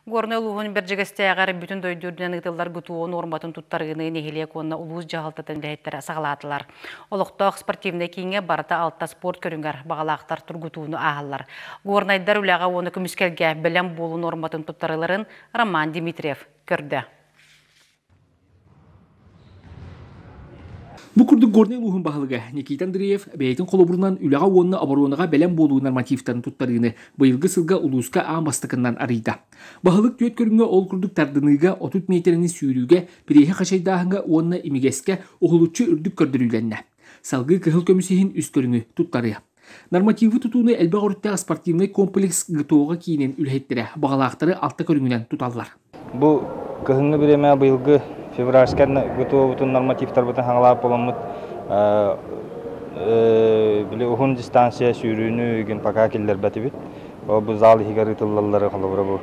Горны улуғын бір жігісті ағары бүтін дөйдерден ұтылар күтуі норматын тұттарғыны нехелек онына улуыз жағалтатын ләйттері сағалатылар. Олықтақ спортивны кейінге барыта алтта спорт көріңгер бағалақтар тұргутуыны ағылар. Горнайдар үліға оны күміскерге білім болу норматын тұттарыларын Роман Дмитриев көрді. Bu kurduk Горный улуғын бағылығы Никита Андреев бәйтін қолыбырынан үліға онына абаруынаға бәлем болуы нормативтарын тұттарыны бұйылғы сылға улуызға ағамастықынан арыйда. Бағылық түйет көрінгі ол курдук тардыныға 30 метрінің сүйрүүге бірейхе қашайдағынға онына имигеске оғылучы үрдік көрдірүленне. Салғы кығыл көмісейін үст көріңі тұттары. Нормативі тұтуыны әлбі ғорыттағы спортивный комплекс ғытуға кейінен үлхеттері бағалақтары алта көріңінен тұталылар. Бұл кығыңы біреме бұйылғы февральскерны готовы бутун нормативтар бутун хаңлап боламыт. Биле ухун дистанция сүйрүүнү ген пока келдер бетибит. Бу зал хигары тыллалары калыбыра бу.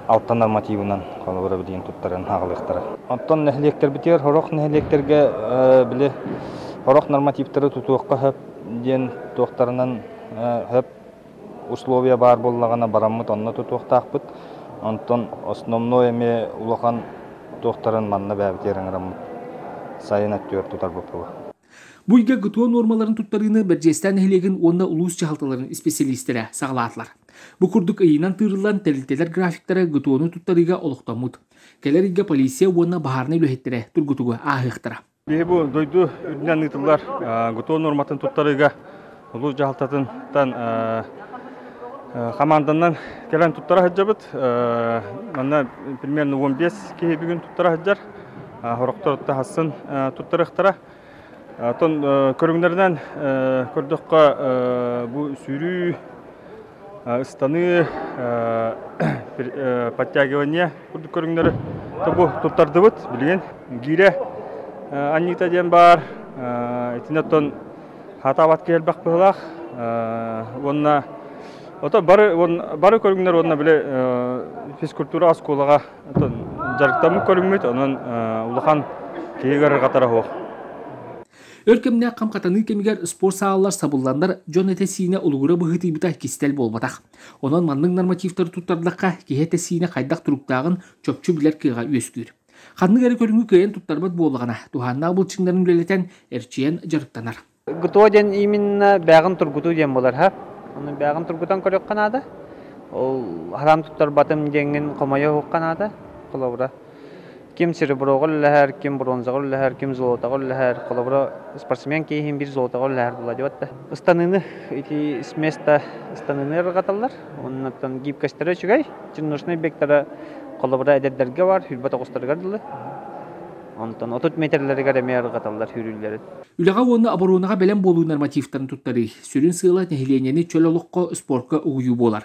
Алты нормативынан калыбыра деген туттарын хагылыктары. Оттон нехлектер битер, хорок нехлектерге биле хорок нормативтары тутуакка хөп ден токтарынан хөп условия бар боллагана барамыт, онна тутуактакпыт. Онтон основной эме улахан тоқтарын манна бәбітерін рамы сайын әттер тұтар бұпылы. Бұйға ғытуа нормаларын тұттарыны бәржестен әлеген онна ұлыс жағалталарын специалистері сағылатылар. Бұ күрдік айынан тырылан тәлітелер графиктары ғытуаны тұттарыға олықтамыд. Кәлерігі полиция онна бағарны үліхеттері тұргытуға ағықтыра. Бұл дойду үдінен ұйтылар ғытуа норматын тұттарыға ұлыс жағалтатындан команданнан келен туттара хаджабыт. Манна примерно 15 кеhe бүгін туттара хаджар. Хорақтарытта хасын туттарықтара. Тон көріңдерден көрдіққа бұл сүйрүү, ыстаны, подтягивание көріңдері бұл туттарды бұд. Білген гире аннита ден бар. Етінеттон хатават келбақ бұғылақ. Онна Ота бары көргүнөр онна биле физкультура асколага жарыктамы көрүнмөйт, анан улахан кейгер катара хок. Өркемне камкатаны кемигер спорт саалар сабылландар жон этесине улугура быгыты бита кистел болбатак. Онан манның нормативтары туттардакка кехетесине кайдак туруктагын чөпчү билер кыга үескүр. Ханны гары көрүнгү кыйын туттарбат боллагана туханна булчыңдарын үлелетен эрчиен жарыктанар. Гутоден именно бягын тургуту дем болар ха. Onun bağın turgudan körük kanada. O haram tutar batım dengin komaya hok kanada. Kolabra. Kim sirbrogol leher, kim bronzagol leher, kim zolotagol leher. Kolabra sportsmen ki hem bir zolotagol leher buladı vatta. Istanını iti smesta istanını ragatallar. Ondan gip kastere çıgay. Çınnuşnay bektara kolabra ederderge var. Hürbat ağustargardılı. Ondan 30 metrelere kadar ragatallar hürülleri. Ülağa onu abarunağa belen bolu normativtарын tuttары. Sürün sığla nehileneni çölolukka sportka uğuyu bolar.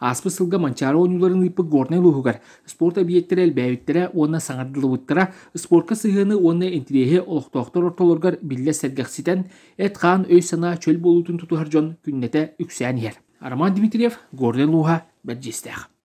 Aspı sılga mançara oyuncuların ipı Горный luğugar. Sport abiyettері elbəyettere ona sanardılı bıttıra. Sportka sığını ona entirehe oluqtoqtar ortalargar bille sergaksiten et қан өй sana çöl bolutun tutuharjon künnete üksän yer. Роман Дмитриев, Горный luğa, Бәджестәқ.